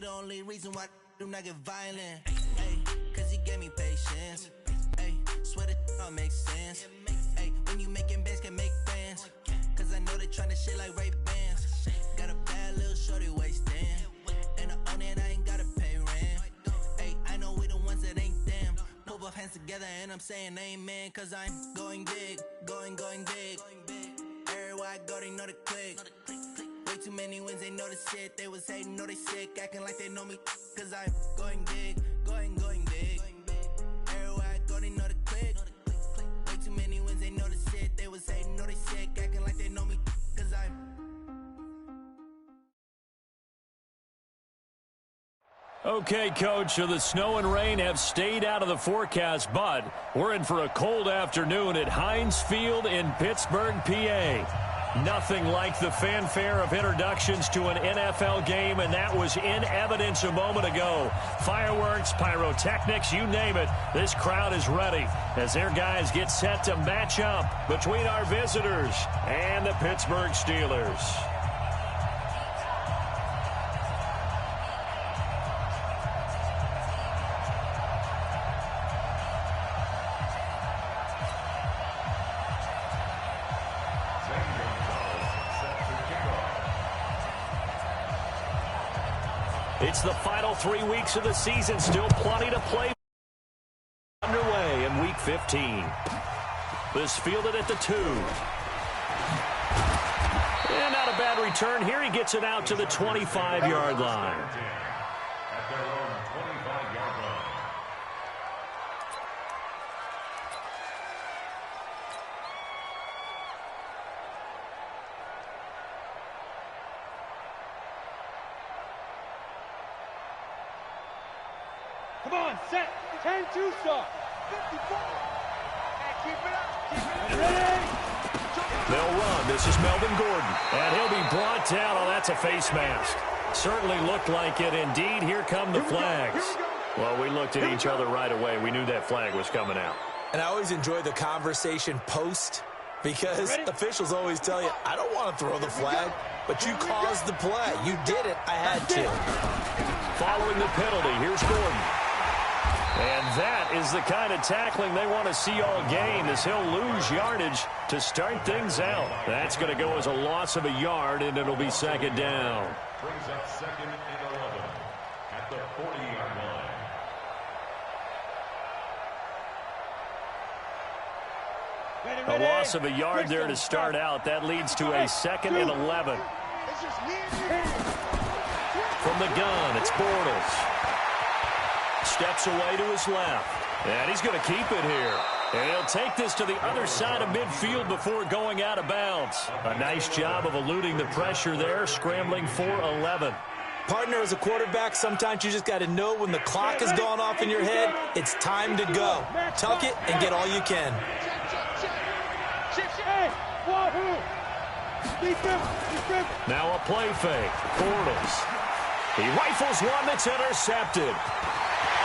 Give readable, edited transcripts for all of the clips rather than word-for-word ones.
the only reason why I do not get violent. Hey, cause he gave me patience. Hey, swear that don't make sense. Hey, when you making bands can make friends. Cause I know they tryna shit like Ray-Bans. Got a bad little shorty wasting. And I own it, I ain't gotta pay rent. Hey, I know we the ones that ain't them. Put both hands together and I'm saying amen. Cause I'm going big, going big. Everywhere I go, they know the click. Way too many wins, they know the shit. They was hating, know they sick, acting like they know me. Cause I'm going big, going big. Everywhere I go, they know the click. Way too many wins, they know the shit. They was hating, know they sick, acting like they know me. Cause I'm... Okay, Coach, so the snow and rain have stayed out of the forecast, but we're in for a cold afternoon at Heinz Field in Pittsburgh, PA. Nothing like the fanfare of introductions to an NFL game, and that was in evidence a moment ago. Fireworks, pyrotechnics, you name it. This crowd is ready as their guys get set to match up between our visitors and the Pittsburgh Steelers. It's the final 3 weeks of the season. Still plenty to play. Underway in Week 15. This fielded at the 2. And not a bad return here. He gets it out to the 25-yard line. At their own 25-yard line. Come on, set. 10-2 start. 54. Keep it up. Ready? They'll run. This is Melvin Gordon. And he'll be brought down. Oh, that's a face mask. Certainly looked like it. Indeed, here come the flags. Well, we looked at each other right away. We knew that flag was coming out. And I always enjoy the conversation post because officials always tell you, I don't want to throw the flag, but you caused the play. You did it. I had to. Following the penalty, here's Gordon. And that is the kind of tackling they want to see all game, as he'll lose yardage to start things out. That's going to go as a loss of a yard, and it'll be second down. Brings up second and 11 at the 40-yard line. A loss of a yard there to start out. That leads to a second and 11. From the gun, it's Bortles. Steps away to his left. And he's going to keep it here. And he'll take this to the other side of midfield before going out of bounds. A nice job of eluding the pressure there, scrambling for 11. Partner, as a quarterback, sometimes you just got to know when the clock has gone off in your head, it's time to go. Tuck it and get all you can. Now a play fake. Bortles. He rifles one that's intercepted.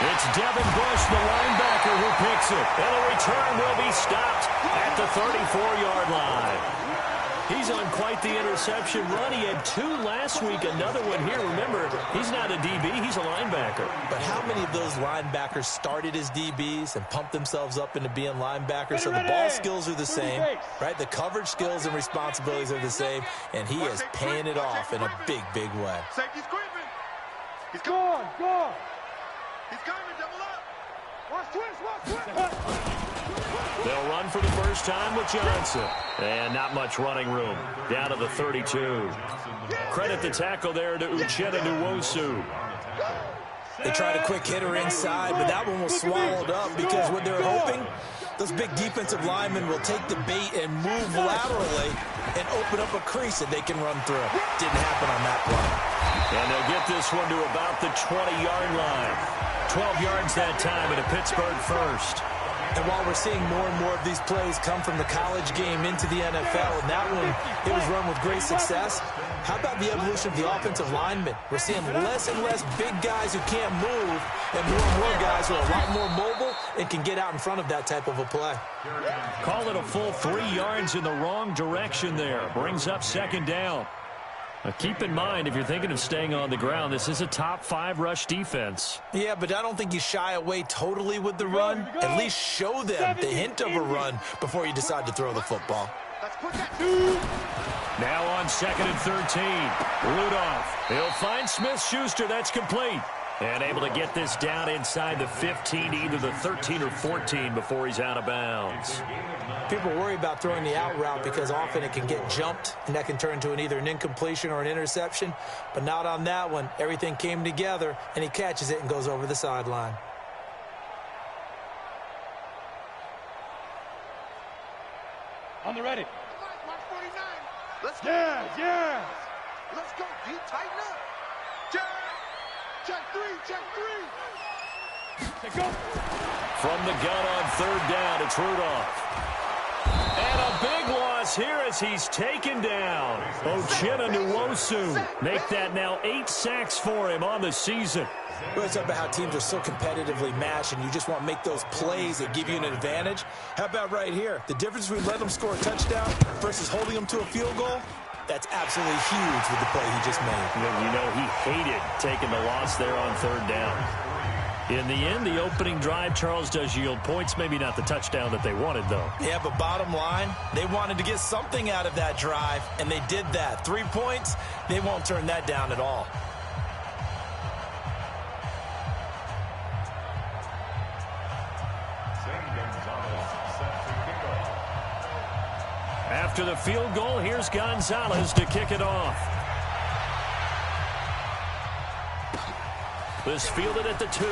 It's Devin Bush, the linebacker, who picks it. And the return will be stopped at the 34-yard line. He's on quite the interception run. He had 2 last week, another one here. Remember, he's not a DB, he's a linebacker. But how many of those linebackers started as DBs and pumped themselves up into being linebackers? So the ball skills are the same, right? The coverage skills and responsibilities are the same, and he is paying it off in a big, big way. Safety's creeping. He's gone. He's coming, double up. Watch twist. They'll run for the first time with Johnson. And not much running room. Down to the 32. Credit the tackle there to Uchenna Nwosu. They tried a quick hitter inside, but that one was swallowed up because what they're hoping, those big defensive linemen will take the bait and move laterally and open up a crease that they can run through. Didn't happen on that play. And they'll get this one to about the 20-yard line. 12 yards that time and a Pittsburgh first. And while we're seeing more and more of these plays come from the college game into the NFL, and that one, it was run with great success, how about the evolution of the offensive linemen? We're seeing less and less big guys who can't move and more guys who are a lot more mobile and can get out in front of that type of a play. Call it a full 3 yards in the wrong direction there. Brings up second down. Keep in mind, if you're thinking of staying on the ground, this is a top 5 rush defense. Yeah, but I don't think you shy away totally with the run. At least show them the hint of a run before you decide to throw the football. Now on 2nd and 13. Rudolph. He'll find Smith-Schuster. That's complete. And able to get this down inside the 15 to either the 13 or 14 before he's out of bounds. People worry about throwing the out route because often it can get jumped, and that can turn into either an incompletion or an interception. But not on that one. Everything came together, and he catches it and goes over the sideline. On the ready. Mark 49. Let's go. Yes. Let's go. D, tighten up. Check 3. Take go. From the gun on 3rd down, it's Rudolph. And a big loss here as he's taken down. Uchenna Nwosu make that now 8 sacks for him on the season. We always talk about how teams are so competitively matched, and you just want to make those plays that give you an advantage. How about right here? The difference between letting them score a touchdown versus holding them to a field goal, that's absolutely huge with the play he just made. You know, he hated taking the loss there on 3rd down. In the end, the opening drive, Charles, does yield points. Maybe not the touchdown that they wanted, though. Yeah, but bottom line, they wanted to get something out of that drive, and they did that. 3 points, they won't turn that down at all. After the field goal, here's Gonzalez to kick it off. This fielded at the 2.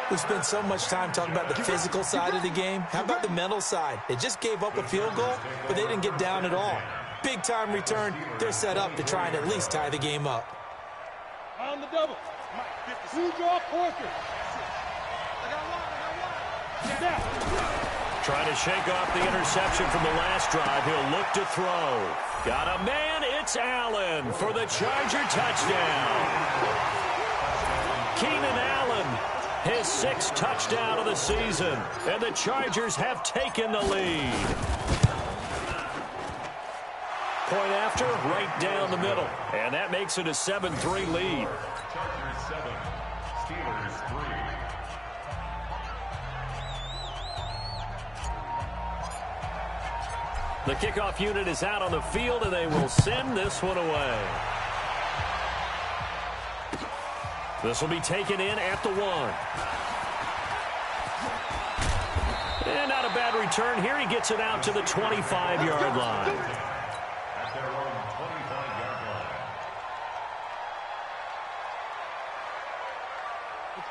We spent so much time talking about the physical side of the game. How about the mental side? They just gave up a field goal, but they didn't get down at all. Big-time return. They're set up to try and at least tie the game up. On the double. Who draw Porter? Trying to shake off the interception from the last drive. He'll look to throw. Got a man. It's Allen for the Charger touchdown. Keenan Allen, his 6th touchdown of the season. And the Chargers have taken the lead. Point after, right down the middle. And that makes it a 7-3 lead. Chargers 7, Steelers 3. The kickoff unit is out on the field, and they will send this one away. This will be taken in at the 1. And not a bad return here. He gets it out to the 25-yard line. At their own 25-yard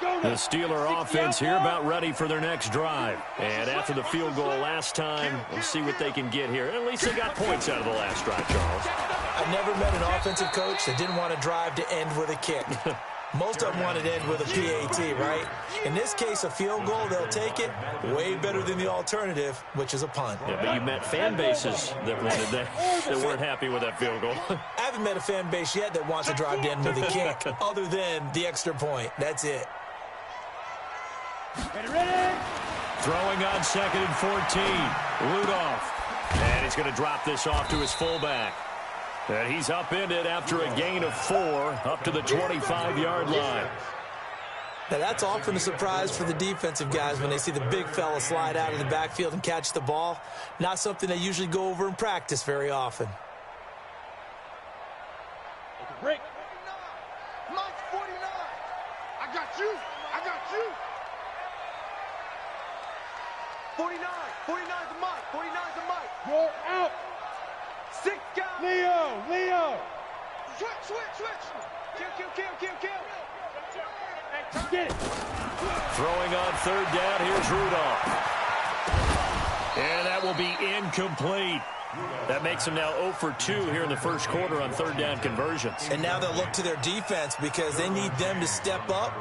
line. The Steeler offense here about ready for their next drive. And after the field goal last time, we'll see what they can get here. At least they got points out of the last drive, Charles. I never met an offensive coach that didn't want a drive to end with a kick. Most of them want it to end with a PAT, right? In this case, a field goal, they'll take it. Way better than the alternative, which is a punt. Yeah, but you met fan bases that wanted that weren't happy with that field goal. I haven't met a fan base yet that wants a drive to end with a kick, other than the extra point. That's it. Ready. Throwing on 2nd and 14. Rudolph. And he's going to drop this off to his fullback. And he's upended after a gain of 4 up to the 25-yard line. Now, that's often a surprise for the defensive guys when they see the big fella slide out of the backfield and catch the ball. Not something they usually go over in practice very often. Break. Mike 49. I got you. 49. 49 the Mike. 49 the Mike. Roll out. 6 guys. Leo. Switch. Kill. Get it. Throwing on 3rd down, here's Rudolph. And that will be incomplete. That makes them now 0 for 2 here in the first quarter on 3rd down conversions. And now they'll look to their defense because they need them to step up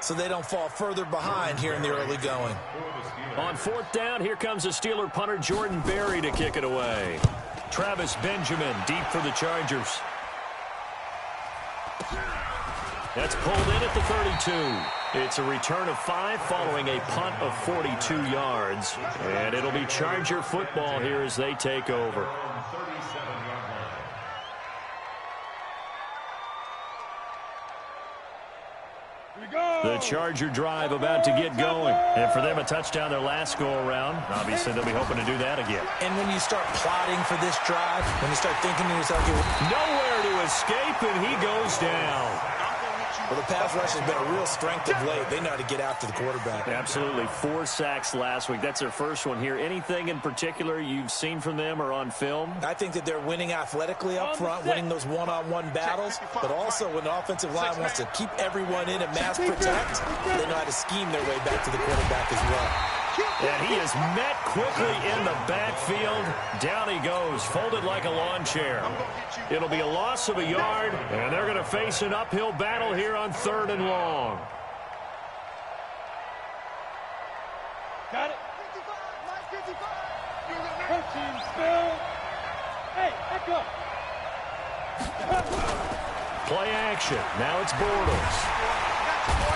so they don't fall further behind here in the early going. On 4th down, here comes the Steeler punter Jordan Berry to kick it away. Travis Benjamin deep for the Chargers. That's pulled in at the 32. It's a return of 5 following a punt of 42 yards. And it'll be Charger football here as they take over. The Charger drive about to get going. And for them, a touchdown their last go-around. Obviously, they'll be hoping to do that again. And when you start plotting for this drive, when you start thinking to yourself, nowhere to escape, and he goes down. Well, the pass rush has been a real strength of late. They know how to get after the quarterback. Absolutely. 4 sacks last week. That's their first one here. Anything in particular you've seen from them or on film? I think that they're winning athletically up front, winning those one-on-one battles, but also when the offensive line wants to keep everyone in and mass protect, they know how to scheme their way back to the quarterback as well. And he is met quickly in the backfield. Down he goes, folded like a lawn chair. It'll be a loss of a yard, and they're going to face an uphill battle here on 3rd and long. Got it. 13, Phil. Hey, back up. Play action. Now it's Bortles.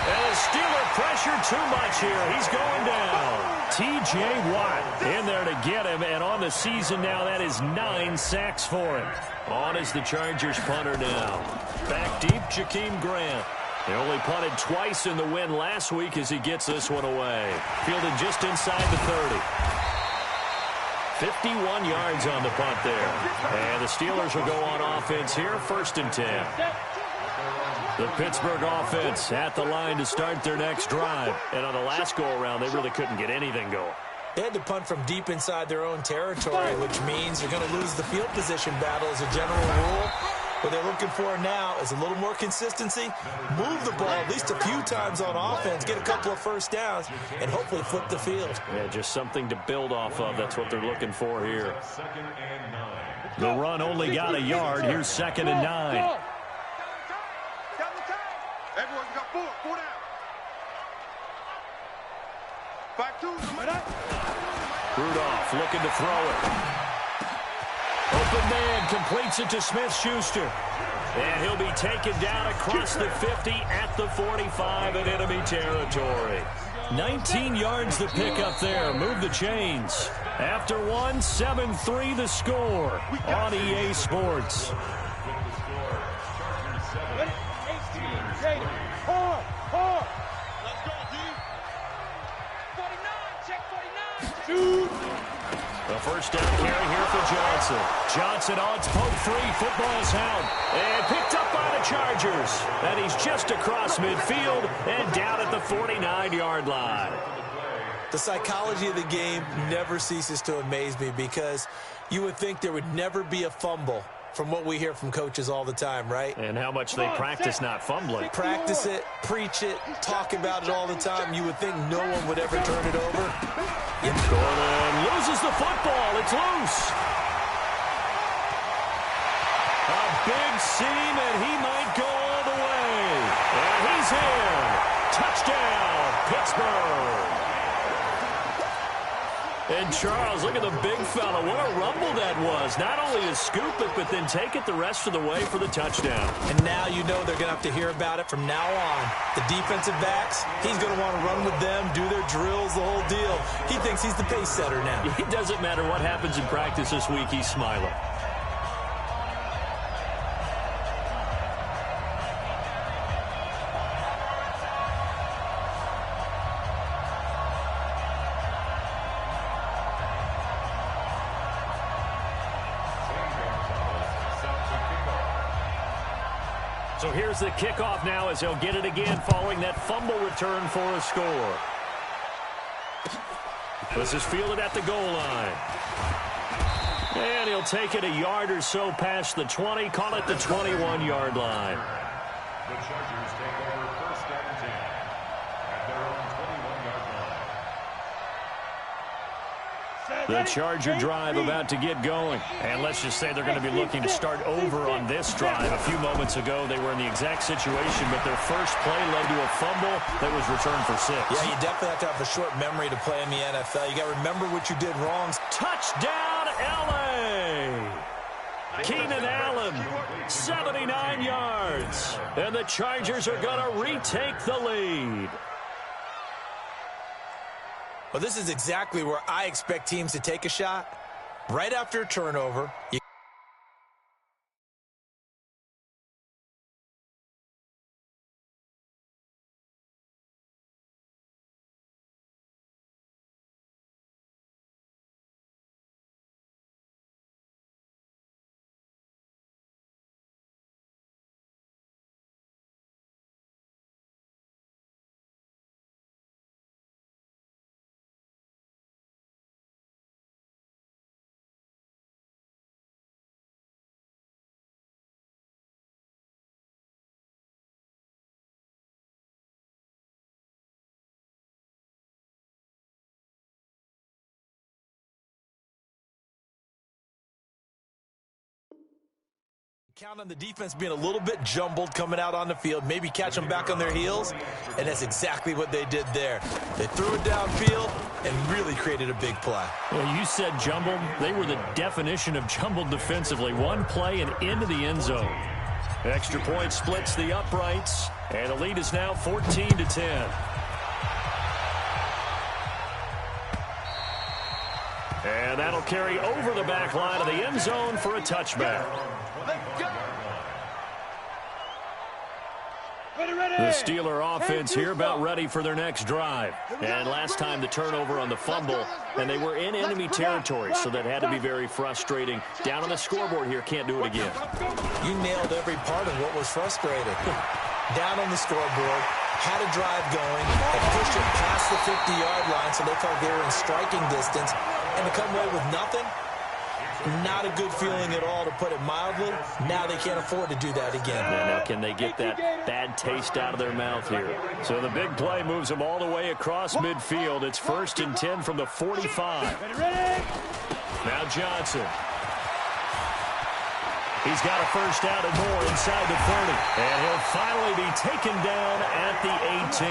And the Steeler pressure too much here. He's going down. T.J. Watt in there to get him. And on the season now, that is 9 sacks for him. On is the Chargers punter now. Back deep, Jakeem Grant. They only punted twice in the win last week as he gets this one away. Fielded just inside the 30. 51 yards on the punt there. And the Steelers will go on offense here, 1st and 10. The Pittsburgh offense at the line to start their next drive. And on the last go-around, they really couldn't get anything going. They had to punt from deep inside their own territory, which means they're going to lose the field position battle as a general rule. What they're looking for now is a little more consistency, move the ball at least a few times on offense, get a couple of first downs, and hopefully flip the field. Yeah, just something to build off of. That's what they're looking for here. The run only got a yard. Here's 2nd and 9. Everyone's got 4 down. 5-2. Rudolph looking to throw it. Open man completes it to Smith-Schuster. And he'll be taken down across the 50 at the 45 in enemy territory. 19 yards the pick up there. Move the chains. After 1, 7-3 the score on EA Sports. Hard. Let's go, D. 49, check 49. Shoot. The first down carry here for Johnson. Johnson on its poke 3. Football's held. And picked up by the Chargers. And he's just across midfield and down at the 49-yard line. The psychology of the game never ceases to amaze me because you would think there would never be a fumble from what we hear from coaches all the time, right? And how much they practice not fumbling. Practice it, preach it, talk about it all the time. You would think no one would ever turn it over. Gordon loses the football. It's loose. A big seam, and he might go all the way. And he's in. Touchdown, Pittsburgh. And Charles, look at the big fella. What a rumble that was. Not only to scoop it, but then take it the rest of the way for the touchdown. And now you know they're going to have to hear about it from now on. The defensive backs, he's going to want to run with them, do their drills, the whole deal. He thinks he's the pace setter now. It doesn't matter what happens in practice this week, he's smiling. So here's the kickoff now as he'll get it again following that fumble return for a score. This is fielded at the goal line. And he'll take it a yard or so past the 20, call it the 21-yard line. The Chargers take over 1st and 10 at their own 21-yard line. The Charger drive about to get going. And let's just say they're going to be looking to start over on this drive. A few moments ago, they were in the exact situation, but their first play led to a fumble that was returned for 6. Yeah, you definitely have to have a short memory to play in the NFL. You got to remember what you did wrong. Touchdown, L.A.! Keenan Allen, 79 yards. And the Chargers are going to retake the lead. Well, this is exactly where I expect teams to take a shot. Right after a turnover, count on the defense being a little bit jumbled coming out on the field, maybe catch them back on their heels, and that's exactly what they did there. They threw it downfield and really created a big play. Well, you said jumbled. They were the definition of jumbled defensively. One play and into the end zone. Extra point splits the uprights, and the lead is now 14-10. And that'll carry over the back line of the end zone for a touchback. The Steeler offense here about ready for their next drive. And last time the turnover on the fumble, and they were in enemy territory, so that had to be very frustrating. Down on the scoreboard here, can't do it again. You nailed every part of what was frustrating. Down on the scoreboard, had a drive going, and pushed it past the 50-yard line so they felt they were in striking distance, and to come away with nothing, not a good feeling at all, to put it mildly. Now they can't afford to do that again. Yeah, now can they get that bad taste out of their mouth here? So the big play moves them all the way across midfield. It's 1st and 10 from the 45. Now Johnson. He's got a first down and more inside the 30. And he'll finally be taken down at the 18.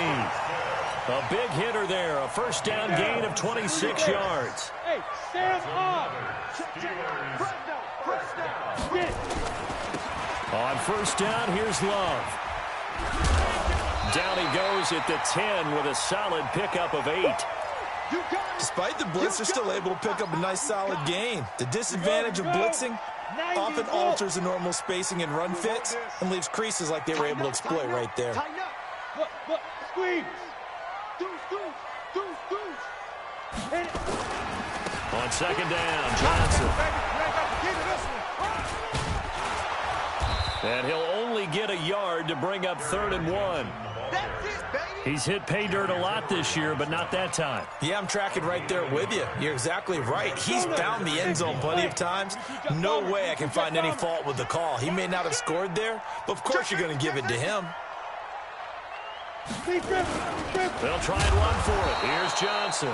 A big hitter there. A first down gain of 26 yards. Hey, stand up. On first down, here's Love. Down he goes at the 10 with a solid pickup of 8. Despite the blitz, they're still able to pick up a nice solid gain. The disadvantage of blitzing often alters the normal spacing and run fits and leaves creases like they were able to exploit right there. Look, squeeze. On second down, Johnson. And he'll only get a yard to bring up 3rd and 1. He's hit pay dirt a lot this year, but not that time. Yeah, I'm tracking right there with you. You're exactly right. He's found the end zone plenty of times. No way I can find any fault with the call. He may not have scored there, but of course you're going to give it to him. They'll try and run for it. Here's Johnson.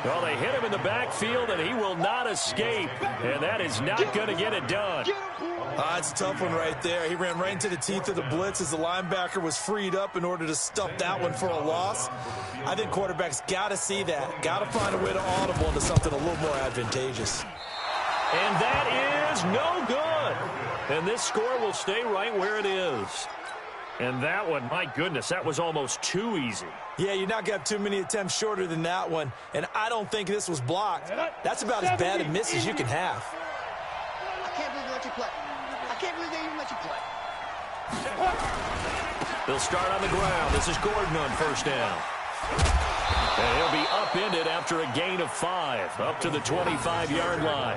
Well, they hit him in the backfield, and he will not escape. And that is not going to get it done. It's a tough one right there. He ran right into the teeth of the blitz as the linebacker was freed up in order to stuff that one for a loss. I think quarterbacks got to see that. Got to find a way to audible into something a little more advantageous. And that is no good. And this score will stay right where it is. And that one, my goodness, that was almost too easy. Yeah, you're not going to have too many attempts shorter than that one. And I don't think this was blocked. That's about as bad a miss as you can have. I can't believe they let you play. I can't believe they even let you play. They'll start on the ground. This is Gordon on first down. And he'll be upended after a gain of 5, up to the 25-yard line.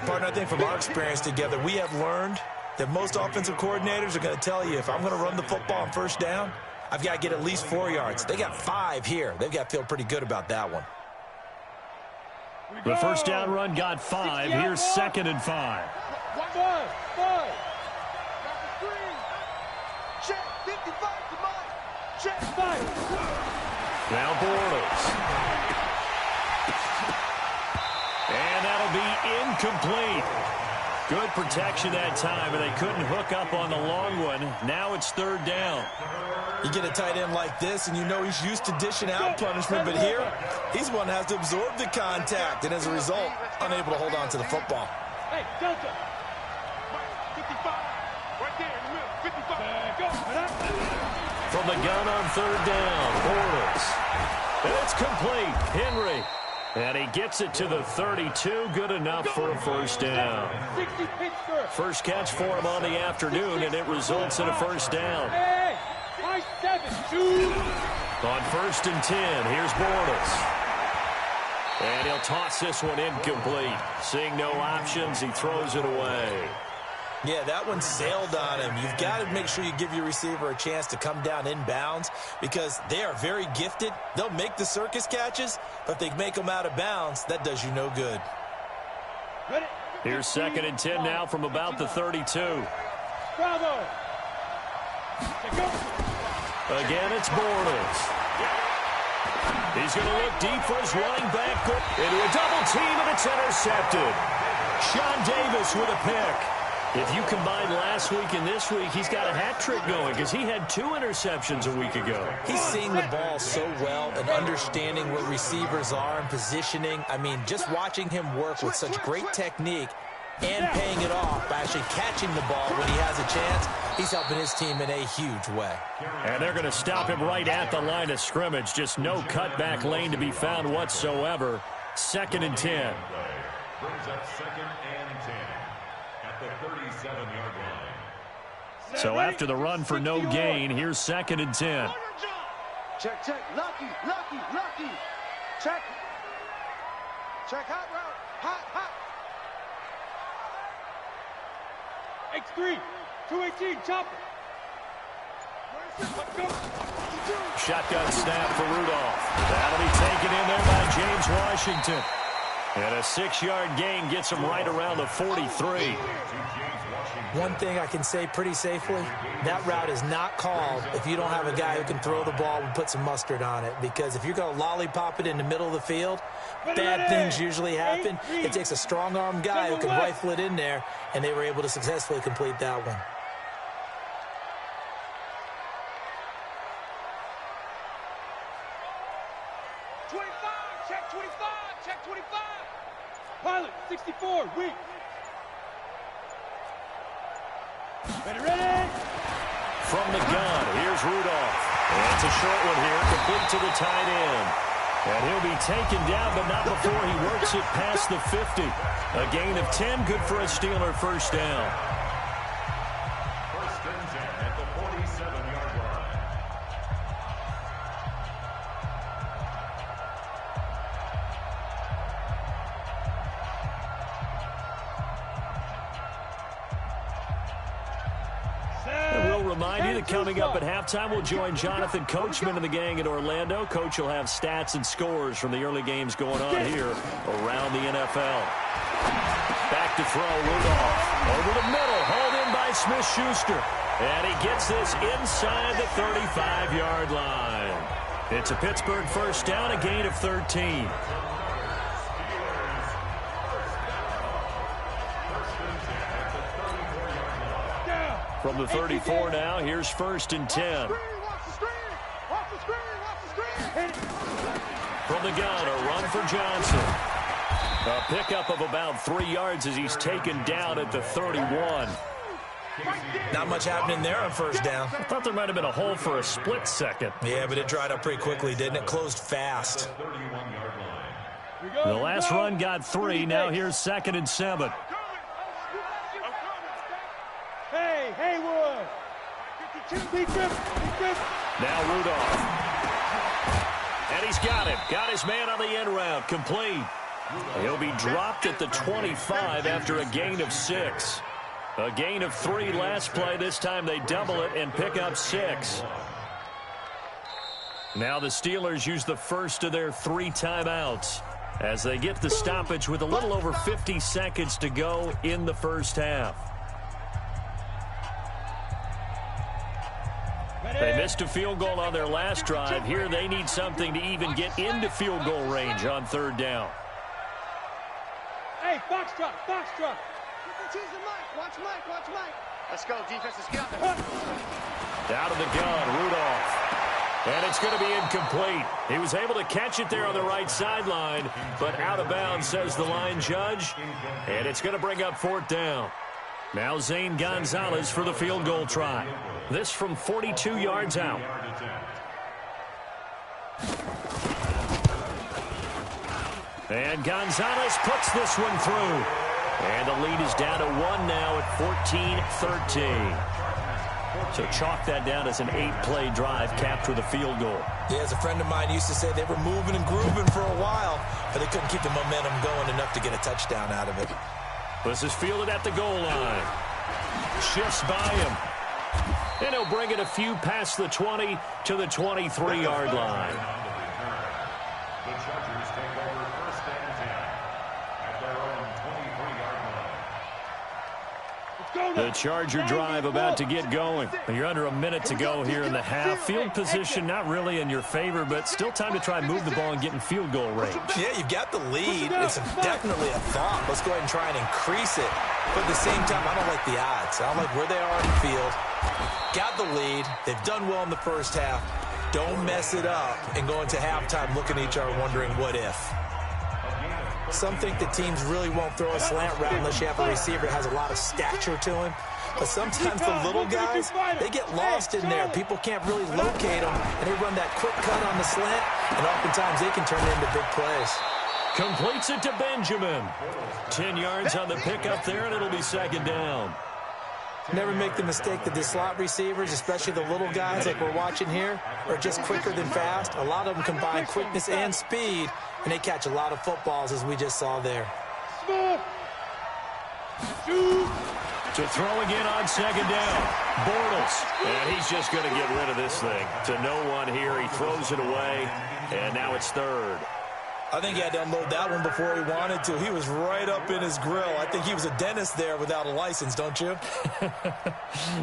Partner, I think from our experience together, we have learned that most offensive coordinators are going to tell you, if I'm going to run the football on first down, I've got to get at least 4 yards. They got 5 here. They've got to feel pretty good about that one. The first down run got 5. Here's 2nd and 5. 5. Check 55 to mine. Check 5. Now Bortles. And that'll be incomplete. Good protection that time, and they couldn't hook up on the long one. Now it's 3rd down. You get a tight end like this, and you know he's used to dishing out punishment, but here, he's one that has to absorb the contact, and as a result, unable to hold on to the football. Hey, Delta, From the gun on third down, Bortles. And it's complete. Henry. And he gets it to the 32. Good enough for a first down. First catch for him on the afternoon, and it results in a first down. On 1st and 10, here's Bortles. And he'll toss this one incomplete. Seeing no options, he throws it away. Yeah, that one sailed on him. You've got to make sure you give your receiver a chance to come down inbounds because they are very gifted. They'll make the circus catches, but if they make them out of bounds, that does you no good. Here's 2nd and 10 now from about the 32. Bravo. Again, it's Bortles. He's going to look deep for his running back. Into a double team, and it's intercepted. Sean Davis with a pick. If you combine last week and this week, he's got a hat trick going because he had 2 interceptions a week ago. He's seeing the ball so well and understanding what receivers are and positioning. I mean, just watching him work with such great technique and paying it off by actually catching the ball when he has a chance, he's helping his team in a huge way. And they're going to stop him right at the line of scrimmage. Just no cutback lane to be found whatsoever. 2nd and 10. Brings up 2nd and 10 at the 37-yard line. So after the run for no gain, here's 2nd and 10. Check, check. Lucky, lucky, lucky. Check. Check, hot route. Hot, hot. X3, 218, chopper. Shotgun snap for Rudolph. That'll be taken in there by James Washington. And a 6-yard gain gets him right around the 43. One thing I can say pretty safely, that route is not called if you don't have a guy who can throw the ball and put some mustard on it. Because if you're going to lollipop it in the middle of the field, bad things usually happen. It takes a strong-arm guy who can rifle it in there, and they were able to successfully complete that one. Pilot, 64, weak. Ready. From the gun, here's Rudolph. And it's a short one here, complete to the tight end. And he'll be taken down, but not before he works it past the 50. A gain of 10, good for a Steeler first down. 1st and 10 at the 47-yard line. Remind you that coming up at halftime, we'll join Jonathan Coachman and the gang in Orlando. Coach will have stats and scores from the early games going on here around the NFL. Back to throw, Rudolph. Over the middle, hauled in by Smith-Schuster. And he gets this inside the 35-yard line. It's a Pittsburgh first down, a gain of 13. From the 34 now, here's 1st and 10. From the gun, a run for Johnson. A pickup of about 3 yards as he's taken down at the 31. Not much happening there on first down. I thought there might have been a hole for a split second. Yeah, but it dried up pretty quickly, didn't it? Closed fast. The last run got 3. Now here's 2nd and 7. Hey, Haywood. Now Rudolph. And he's got it. Got his man on the end route. Complete. He'll be dropped at the 25 after a gain of 6. A gain of 3 last play. This time they double it and pick up 6. Now the Steelers use the first of their 3 timeouts as they get the stoppage with a little over 50 seconds to go in the first half. They missed a field goal on their last drive. Here they need something to even get into field goal range on 3rd down. Hey, Foxtrot, Foxtrot. Watch Mike. Let's go, defense. Let's get out there. Out of the gun, Rudolph. And it's going to be incomplete. He was able to catch it there on the right sideline, but out of bounds, says the line judge. And it's going to bring up 4th down. Now Zane Gonzalez for the field goal try. This from 42 yards out. And Gonzalez puts this one through. And the lead is down to 1 now at 14-13. So chalk that down as an 8-play drive, capture the field goal. Yeah, as a friend of mine used to say, they were moving and grooving for a while, but they couldn't keep the momentum going enough to get a touchdown out of it. This is fielded at the goal line. Shifts by him. And he'll bring it a few past the 20 to the 23-yard line. The Chargers take over first and 10 at their own 23-yard line. The Charger drive about to get going. You're under a minute to go here in the half. Field position not really in your favor, but still time to try and move the ball and get in field goal range. Yeah, you've got the lead. It's definitely a thought. Let's go ahead and try and increase it. But at the same time, I don't like the odds. I don't like where they are on the field. Got the lead. They've done well in the first half. Don't mess it up and go into halftime looking at each other wondering what if. Some think that teams really won't throw a slant route unless you have a receiver that has a lot of stature to him. But sometimes the little guys, they get lost in there. People can't really locate them, and they run that quick cut on the slant, and oftentimes they can turn it into big plays. Completes it to Benjamin. 10 yards on the pickup there, and it'll be second down. Never make the mistake that the slot receivers, especially the little guys like we're watching here, are just quicker than fast. A lot of them combine quickness and speed, and they catch a lot of footballs, as we just saw there. To throw again on second down. Bortles. And he's just going to get rid of this thing. To no one here. He throws it away, and now it's third. I think he had to unload that one before he wanted to. He was right up in his grill. I think he was a dentist there without a license, don't you?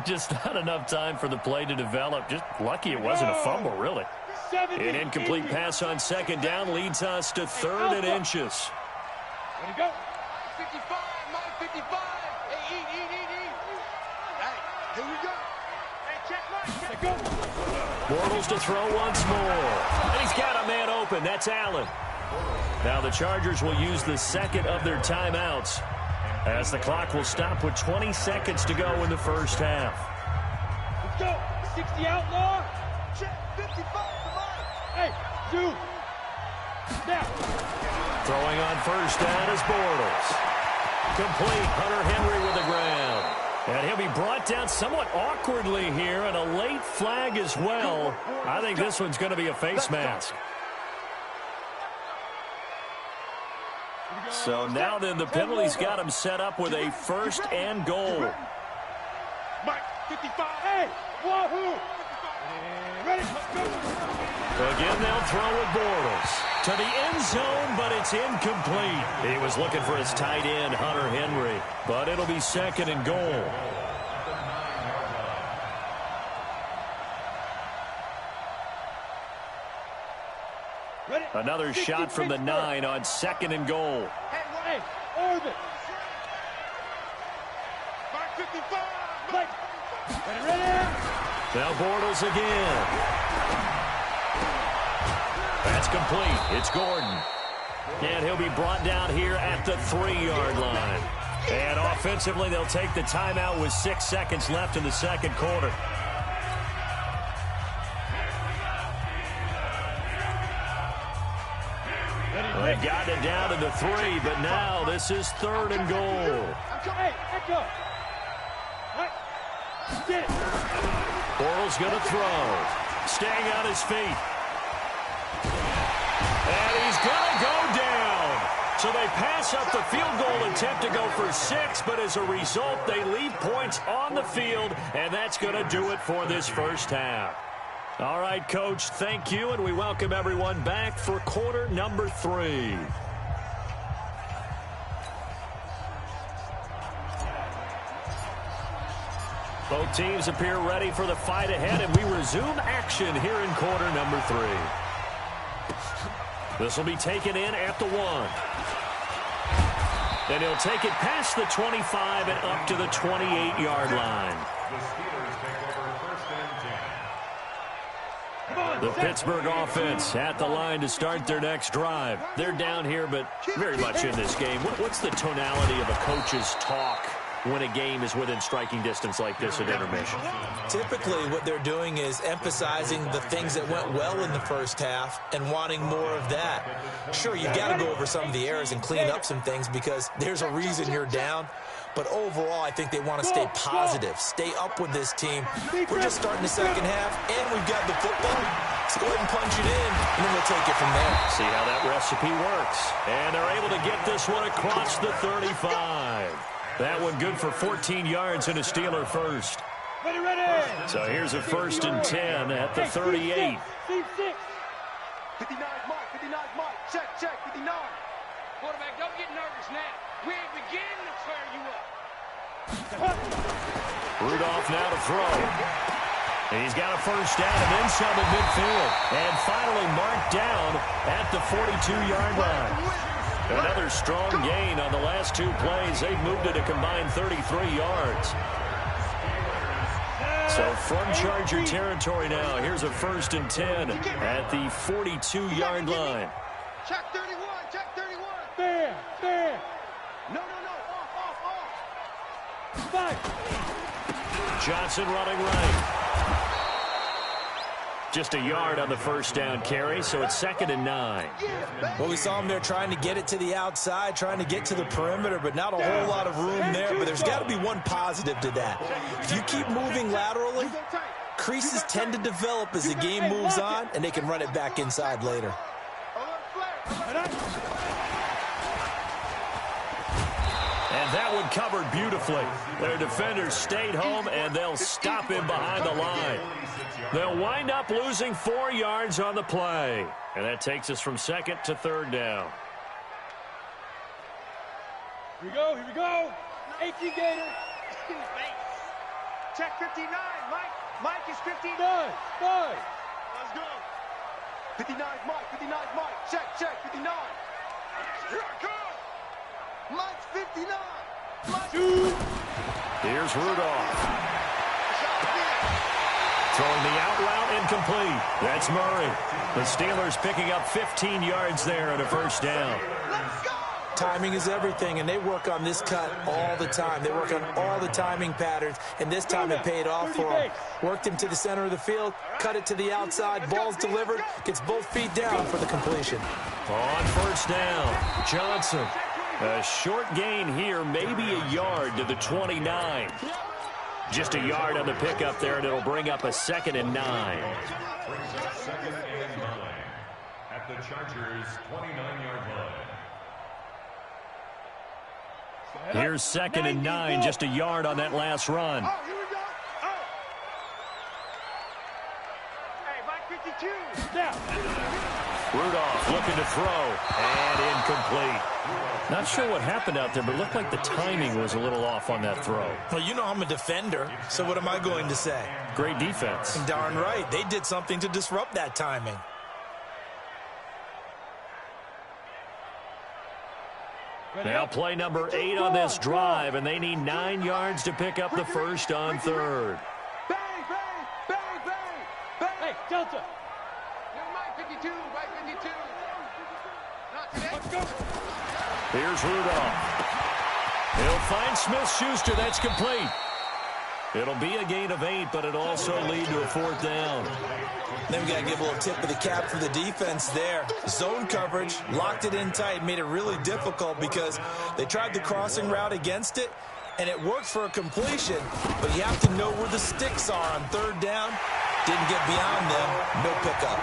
Just not enough time for the play to develop. Just lucky it wasn't a fumble, really. An incomplete pass on second down leads us to third and inches. Ready to go. 55, Mike, 55. Hey, eat. Hey, here we go. Hey, check Mike, go. Bortles to throw once more. And he's got a man open. That's Allen. Now the Chargers will use the second of their timeouts as the clock will stop with 20 seconds to go in the first half. Let's go. 60 outlaw. Check 55. Come on. Hey, dude. Now. Throwing on first down is Bortles. Complete. Hunter Henry with the ground. And he'll be brought down somewhat awkwardly here, and a late flag as well. I think this one's going to be a face mask. So now then the penalty's got him set up with a first and goal. Mike, 55. Hey, wahoo. Ready, go. Again, they'll throw with Bortles. To the end zone, but it's incomplete. He was looking for his tight end, Hunter Henry. But it'll be second and goal. Another shot from the 9 on second and goal. Hey, orbit. Mark 55. Ready. Now Bortles again. That's complete. It's Gordon. And he'll be brought down here at the 3-yard line. And offensively, they'll take the timeout with 6 seconds left in the second quarter. They got it down to the 3, but now this is third and goal. Hey, echo. Get it. Bortles going to throw. Staying on his feet. And he's going to go down. So they pass up the field goal attempt to go for 6, but as a result, they leave points on the field, and that's going to do it for this first half. All right, Coach, thank you, and we welcome everyone back for quarter number 3. Both teams appear ready for the fight ahead, and we resume action here in quarter number 3. This will be taken in at the 1. Then he'll take it past the 25 and up to the 28-yard line. The Steelers take over first and 10. The Pittsburgh offense at the line to start their next drive. They're down here, but very much in this game. What's the tonality of a coach's talk when a game is within striking distance like this at intermission? Typically, what they're doing is emphasizing the things that went well in the first half and wanting more of that. Sure, you got to go over some of the errors and clean up some things because there's a reason you're down. But overall, I think they want to stay positive, stay up with this team. We're just starting the second half, and we've got the football. Let's go ahead and punch it in, and then we'll take it from there. See how that recipe works. And they're able to get this one across the 35. That one good for 14 yards and a Steeler first. Ready, ready. So here's a 1st and 10 at the 38. 59 Mike, 59 Mike. Check, 59. Quarterback, don't get nervous now. We ain't beginning to tear you up. Rudolph now to throw. And he's got a 1st down and then some at midfield. And finally marked down at the 42-yard line. Another strong gain on the last 2 plays. They've moved it a combined 33 yards. So from Charger territory now, here's a 1st and 10 at the 42-yard line. Check 31, check 31. Fair. No, off. Fight. Johnson running right. Just a yard on the 1st down carry, so it's 2nd and 9. Well, we saw him there trying to get it to the outside, trying to get to the perimeter, but not a whole lot of room there. But there's got to be one positive to that. If you keep moving laterally, creases tend to develop as the game moves on, and they can run it back inside later. And that one covered beautifully. Their defenders stayed home, and they'll stop him behind the line. They'll wind up losing 4 yards on the play. And that takes us from 2nd to 3rd down. Here we go. 18 Gator. Check 59, Mike. Mike is 59. Five. Let's go. 59 Mike. Check 59. Here I come. Mike's 59. Mike. Here's Rudolph. Throwing the out route incomplete. That's Murray. The Steelers picking up 15 yards there at a 1st down. Let's go. Timing is everything, and they work on this cut all the time. They work on all the timing patterns, and this time it paid off for them. Worked him to the center of the field, cut it to the outside, ball's delivered, gets both feet down for the completion. On 1st down, Johnson. A short gain here, maybe a yard to the 29. Just a yard on the pickup there, and it'll bring up a 2nd and 9. Brings up 2nd and 9 at the Chargers' 29-yard line. Here's 2nd and 9, just a yard on that last run. Oh, here we go. Oh. Hey, Mike 52. Now. Rudolph looking to throw, and incomplete. Not sure what happened out there, but it looked like the timing was a little off on that throw. Well, you know I'm a defender, so what am I going to say? Great defense. And darn right, they did something to disrupt that timing. Now play number 8 on this drive, and they need 9 yards to pick up the 1st on 3rd. Bang. Hey, Delta. Mike 52. Mike 52. Not today. Let's go. Here's Rudolph. He'll find Smith-Schuster. That's complete. It'll be a gain of 8, but it'll also lead to a 4th down. Then we got to give a little tip of the cap for the defense there. Zone coverage, locked it in tight, made it really difficult because they tried the crossing route against it, and it worked for a completion, but you have to know where the sticks are on 3rd down. Didn't get beyond them, no pickup.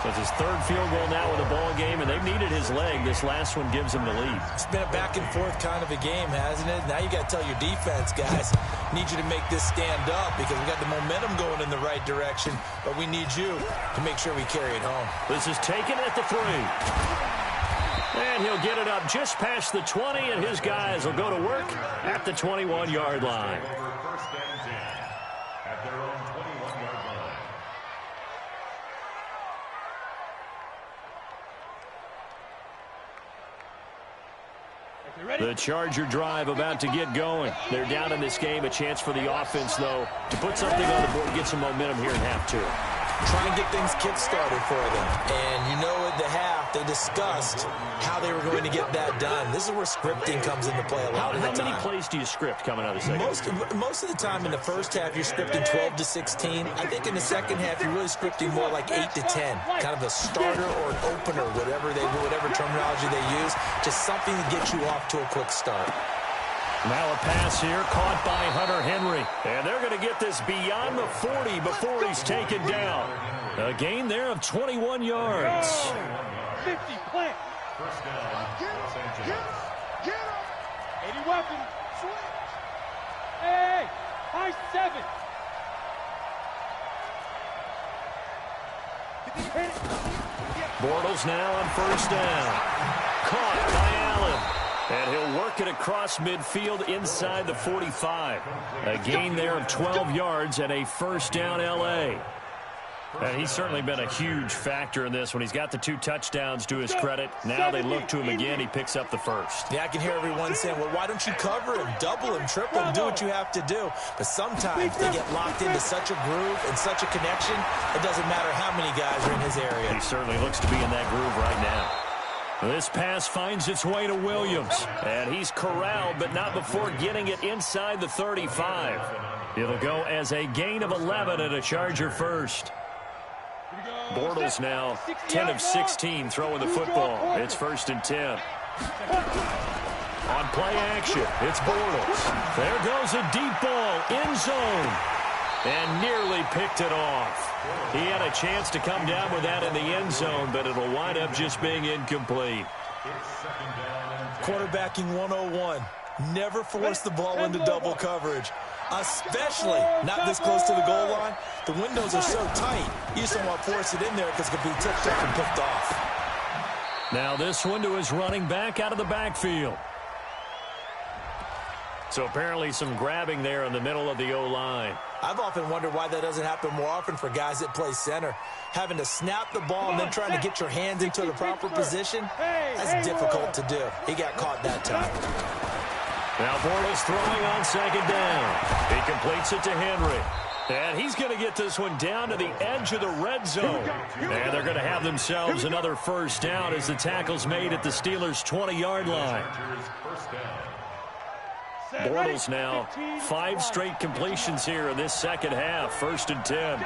So it's his 3rd field goal now in the ball game, and they've needed his leg. This last one gives him the lead. It's been a back-and-forth kind of a game, hasn't it? Now you got to tell your defense, guys, need you to make this stand up because we got the momentum going in the right direction, but we need you to make sure we carry it home. This is taken at the 3. And he'll get it up just past the 20, and his guys will go to work at the 21-yard line. Over 1st and 10 at their own 21-yard line. The Charger drive about to get going. They're down in this game. A chance for the offense, though, to put something on the board, get some momentum here in half 2. try and get things kick-started for them. And you know at the half, they discussed how they were going to get that done. This is where scripting comes into play a lot of the time. How many plays do you script coming out of the second? Most of the time in the first half, you're scripting 12 to 16. I think in the second half, you're really scripting more like 8 to 10. Kind of a starter or an opener, whatever terminology they use. Just something to get you off to a quick start. Now a pass here, caught by Hunter Henry. And they're going to get this beyond the 40 before he's taken down. A gain there of 21 yards. 50, plant. First down, Los Angeles. Get him. 80 weapon. Switch. Hey, high 7. Bortles now on first down. Caught by Allen. And he'll work it across midfield inside the 45. A gain there of 12 yards and a first down L.A. And he's certainly been a huge factor in this when he's got the 2 touchdowns to his credit. Now they look to him again. He picks up the first. Yeah, I can hear everyone saying, well, why don't you cover him, double him, triple him, do what you have to do. But sometimes they get locked into such a groove and such a connection, it doesn't matter how many guys are in his area. He certainly looks to be in that groove right now. This pass finds its way to Williams. And he's corralled, but not before getting it inside the 35. It'll go as a gain of 11 and a Charger first. Bortles now 10 of 16 throwing the football. It's first and 10. On play action, it's Bortles. There goes a deep ball, end zone. And nearly picked it off. He had a chance to come down with that in the end zone, but it'll wind up just being incomplete. Quarterbacking 101. Never force the ball into double coverage, especially not this close to the goal line. The windows are so tight, you just don't want to force it in there because it could be tipped up and picked off. Now this one to his running back out of the backfield. So apparently some grabbing there in the middle of the O-line. I've often wondered why that doesn't happen more often for guys that play center. Having to snap the ball and then trying to get your hands into the proper position, that's difficult to do. He got caught that time. Now Bortles throwing on second down. He completes it to Henry. And he's going to get this one down to the edge of the red zone. And they're going to have themselves another first down as the tackle's made at the Steelers' 20-yard line. Bortles now 5 straight completions here in this second half. First and 10.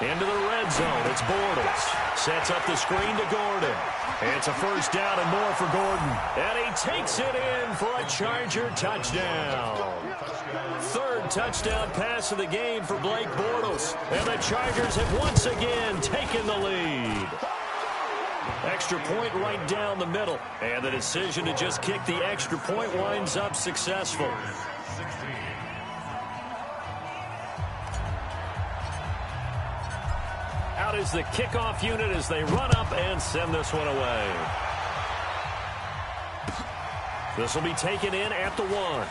Into the red zone. It's Bortles. Sets up the screen to Gordon. It's a first down and more for Gordon. And he takes it in for a Charger touchdown. 3rd touchdown pass of the game for Blake Bortles. And the Chargers have once again taken the lead. Extra point right down the middle. And the decision to just kick the extra point winds up successful. Out is the kickoff unit as they run up and send this one away. This will be taken in at the 1.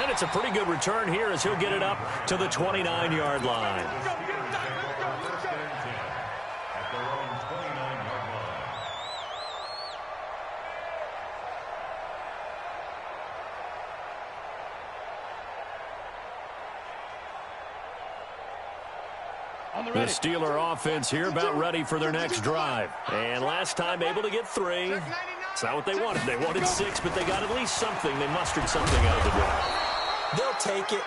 And it's a pretty good return here as he'll get it up to the 29-yard line. The Steeler offense here about ready for their next drive. And last time able to get 3. It's not what they wanted. They wanted 6, but they got at least something. They mustered something out of the drive. They'll take it.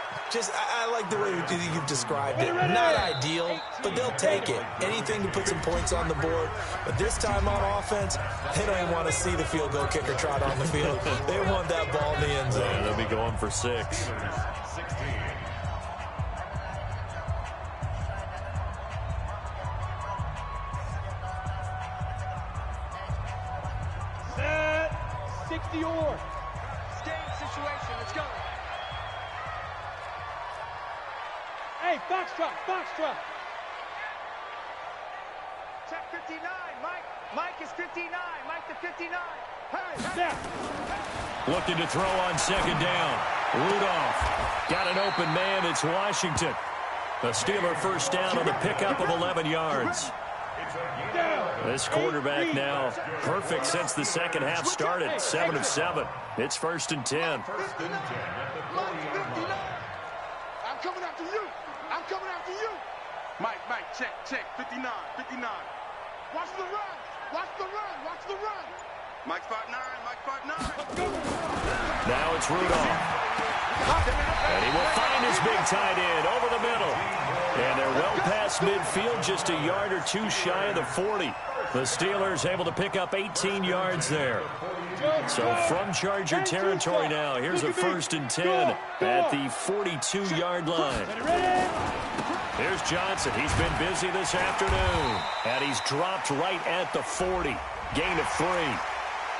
I like the way you've described it. Not ideal, but they'll take it. Anything to put some points on the board. But this time on offense, they don't even want to see the field goal kicker trot on the field. They want that ball in the end zone. Yeah, they'll be going for 6. Situation, let's go. Hey, Foxtrot. Check 59, Mike. Mike is 59. Mike to 59. Hey, Snap. Looking to throw on second down. Rudolph got an open man. It's Washington. The Steeler first down on the pickup of 11 yards. This quarterback now perfect since the second half started. 7 of 7. It's first and 10. coming after you. I'm coming after you. Mike, check, 59. Watch the run. Watch the run. Mike 5'9", Mike 5'9". Now it's Rudolph. And he will find his big tight end over the middle. And they're well past midfield, just a yard or two shy of the 40. The Steelers able to pick up 18 yards there. So from Charger territory now, here's a 1st and 10 at the 42-yard line. Here's Johnson. He's been busy this afternoon. And he's dropped right at the 40. Gain of 3.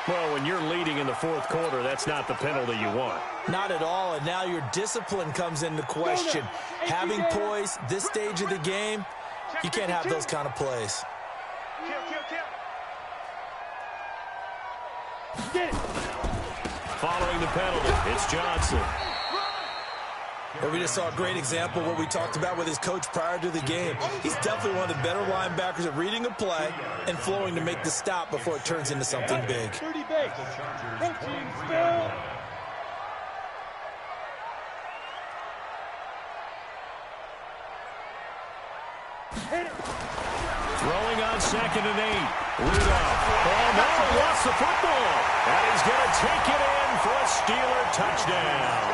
Well, when you're leading in the 4th quarter, that's not the penalty you want. Not at all, and now your discipline comes into question. Having poise this stage of the game, you can't have those kind of plays. Following the penalty, it's Johnson. Well, we just saw a great example of what we talked about with his coach prior to the game. He's definitely one of the better linebackers at reading a play and flowing to make the stop before it turns into something big. Throwing on 2nd and 8. Rudolph. And now he lost the football. And he's going to take it in for a Steeler touchdown.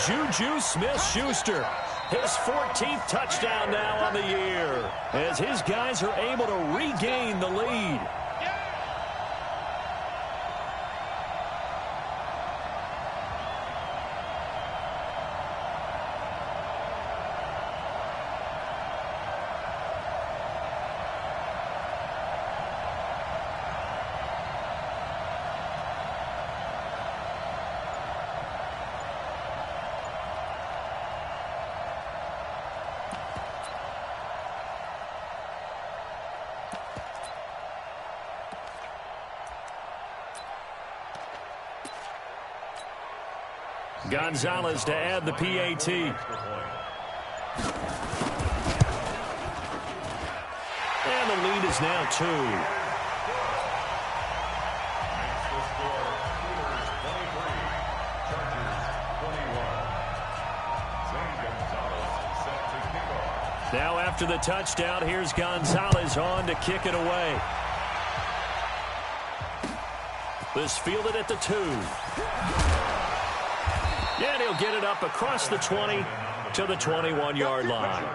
Juju Smith-Schuster, his 14th touchdown now on the year, as his guys are able to regain the lead. Gonzalez to add the PAT. And the lead is now 2. Now after the touchdown, here's Gonzalez on to kick it away. This fielded at the 2. And he'll get it up across the 20 to the 21-yard line.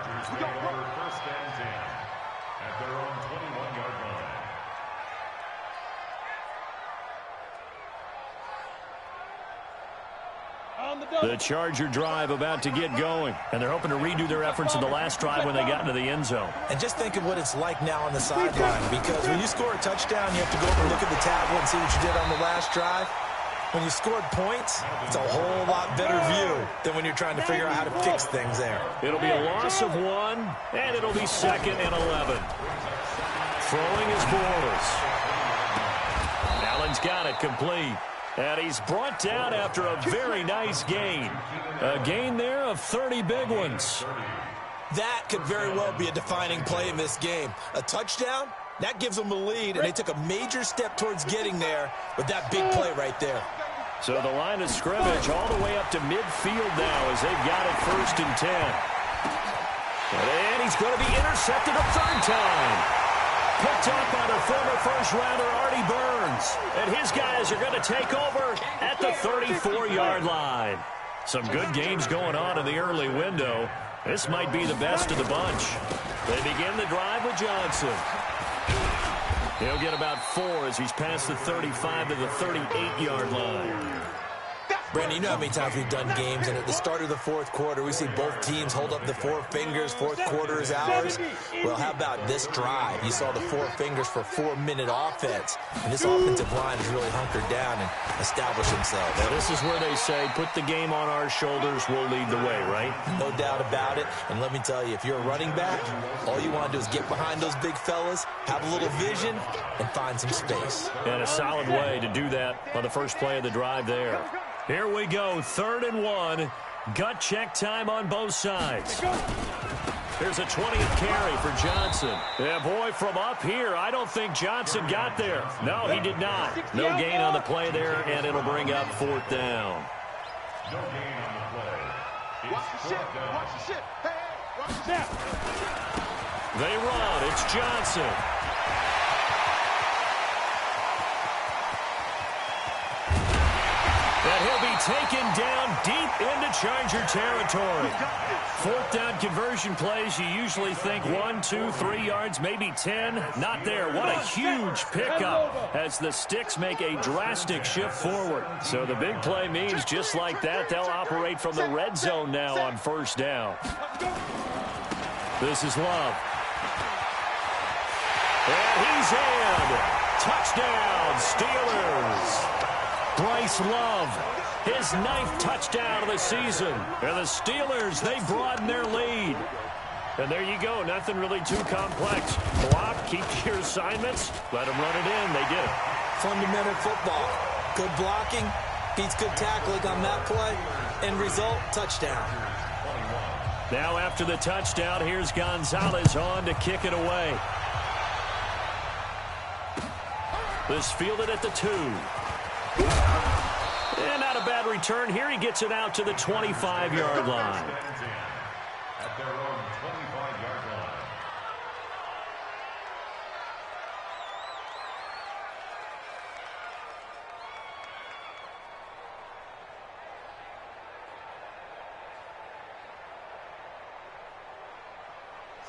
The Charger drive about to get going, and they're hoping to redo their efforts in the last drive when they got into the end zone. And just think of what it's like now on the sideline, because when you score a touchdown, you have to go over and look at the tablet and see what you did on the last drive. When you scored points, it's a whole lot better view than when you're trying to figure out how to fix things there. It'll be a loss of 1, and it'll be 2nd and 11. Throwing his balls. Allen's got it complete. And he's brought down after a very nice gain. A gain there of 30 big ones. That could very well be a defining play in this game. A touchdown, that gives them a lead, and they took a major step towards getting there with that big play right there. So the line of scrimmage all the way up to midfield now as they've got it 1st and 10. And he's going to be intercepted a 3rd time. Picked up by the former first-rounder Artie Burns. And his guys are going to take over at the 34-yard line. Some good games going on in the early window. This might be the best of the bunch. They begin the drive with Johnson. He'll get about 4 as he's past the 35 to the 38-yard line. Brandon, you know how many times we've done games, and at the start of the 4th quarter, we see both teams hold up the 4 fingers, 4th quarter is ours. Well, how about this drive? You saw the 4 fingers for 4-minute offense, and this offensive line has really hunkered down and established themselves. Now, this is where they say, put the game on our shoulders, we'll lead the way, right? No doubt about it, and let me tell you, if you're a running back, all you want to do is get behind those big fellas, have a little vision, and find some space. And a solid way to do that on the first play of the drive there. Here we go, 3rd and 1. Gut check time on both sides. Here's a 20th carry for Johnson. Yeah, boy, from up here, I don't think Johnson got there. No, he did not. No gain on the play there, and it'll bring up 4th down. No gain on the play. Watch the ship. Watch the ship. Hey, hey, watch the ship. They run. It's Johnson. And he'll be taken down deep into Charger territory. Fourth down conversion plays, you usually think 1, 2, 3 yards, maybe 10. Not there. What a huge pickup as the Sticks make a drastic shift forward. So the big play means just like that, they'll operate from the red zone now on first down. This is Love. And he's in. Touchdown, Steelers. Bryce Love, his 9th touchdown of the season. And the Steelers, they broaden their lead. And there you go. Nothing really too complex. Block, keep your assignments, let them run it in. They did it. Fundamental football. Good blocking, beats good tackling on that play. End result, touchdown. Now after the touchdown, here's Gonzalez on to kick it away. This fielded at the 2. And not a bad return here. He gets it out to the 25-yard line. At their own 25-yard line.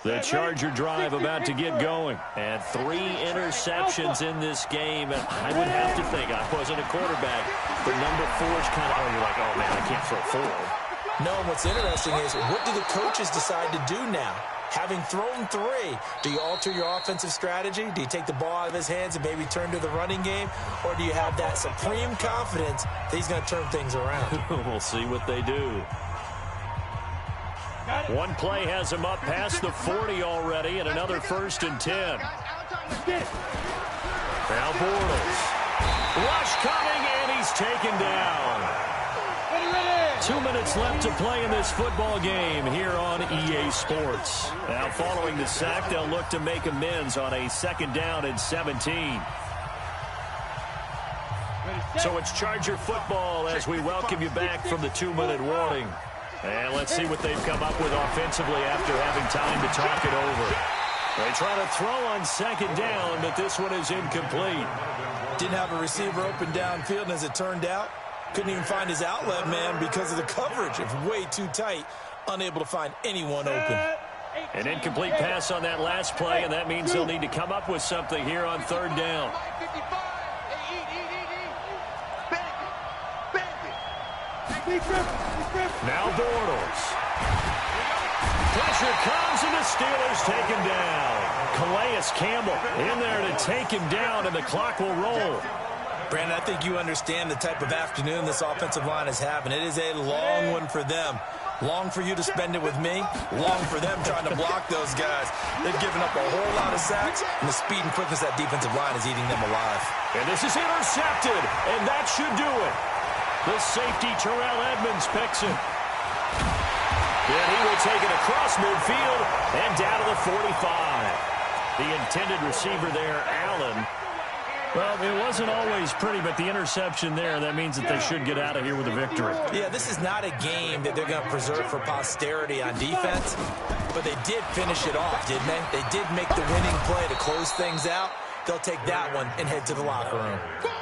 The Charger drive about to get going. And 3 interceptions in this game. And I would have to think, I wasn't a quarterback, but number 4 is kind of, you're like, oh, man, I can't throw 4. No, what's interesting is what do the coaches decide to do now? Having thrown 3, do you alter your offensive strategy? Do you take the ball out of his hands and maybe turn to the running game? Or do you have that supreme confidence that he's going to turn things around? We'll see what they do. One play has him up past the 40 already, and another 1st and 10. Now Bortles. Rush coming, and he's taken down. 2 minutes left to play in this football game here on EA Sports. Now following the sack, they'll look to make amends on a 2nd down and 17. So it's Charger football as we welcome you back from the 2-minute warning. And let's see what they've come up with offensively after having time to talk it over. They try to throw on 2nd down, but this one is incomplete. Didn't have a receiver open downfield, and as it turned out, couldn't even find his outlet man because of the coverage. It's way too tight, unable to find anyone open. An incomplete pass on that last play, and that means they'll need to come up with something here on 3rd down. Now Bortles. Pressure comes, and the Steelers take him down. Calais Campbell in there to take him down, and the clock will roll. Brandon, I think you understand the type of afternoon this offensive line is having. It is a long one for them. Long for you to spend it with me. Long for them trying to block those guys. They've given up a whole lot of sacks, and the speed and quickness of that defensive line is eating them alive. And this is intercepted, and that should do it. The safety, Terrell Edmonds, picks him. And he will take it across midfield and down to the 45. The intended receiver there, Allen. Well, it wasn't always pretty, but the interception there, that means that they should get out of here with a victory. Yeah, this is not a game that they're going to preserve for posterity on defense, but they did finish it off, didn't they? They did make the winning play to close things out. They'll take that one and head to the locker room.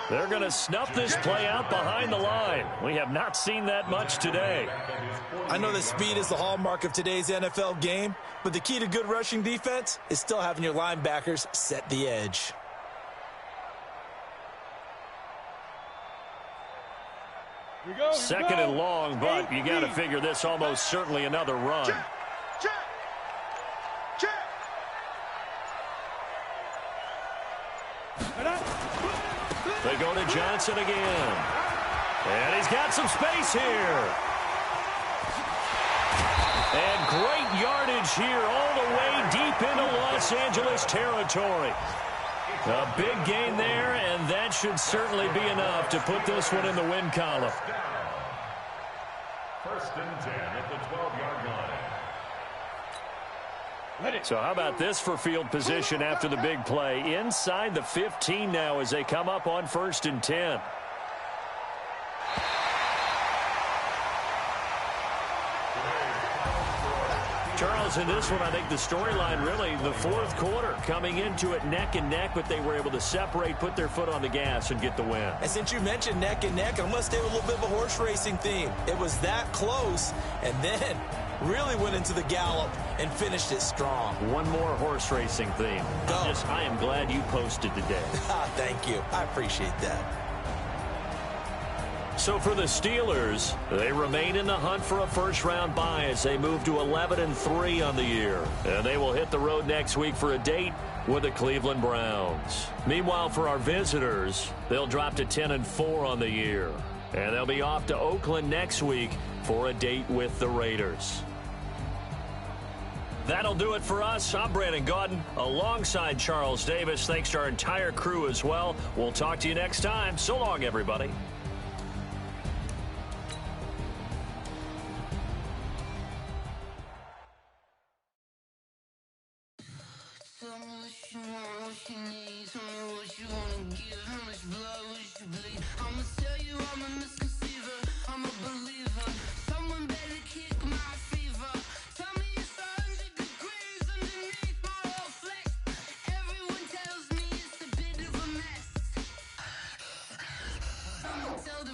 They're going to snuff this play out behind the line. We have not seen that much today. I know that speed is the hallmark of today's NFL game, but the key to good rushing defense is still having your linebackers set the edge. Second and long, but you got to figure this almost certainly another run. Check. They go to Johnson again. And he's got some space here. And great yardage here all the way deep into Los Angeles territory. A big gain there, and that should certainly be enough to put this one in the win column. 1st and 10 at the 12-yard line. So how about this for field position after the big play? Inside the 15 now as they come up on 1st and 10. Charles, in this one, I think the storyline really, the fourth quarter, coming into it neck and neck, but they were able to separate, put their foot on the gas, and get the win. And since you mentioned neck and neck, I'm going to stay with a little bit of a horse racing theme. It was that close, and then really went into the gallop and finished it strong. One more horse racing theme. I am glad you posted today. Thank you. I appreciate that. So for the Steelers, they remain in the hunt for a first-round bye as they move to 11-3 on the year. And they will hit the road next week for a date with the Cleveland Browns. Meanwhile, for our visitors, they'll drop to 10-4 on the year. And they'll be off to Oakland next week for a date with the Raiders. That'll do it for us. I'm Brandon Gaudin alongside Charles Davis. Thanks to our entire crew as well. We'll talk to you next time. So long, everybody. Tell the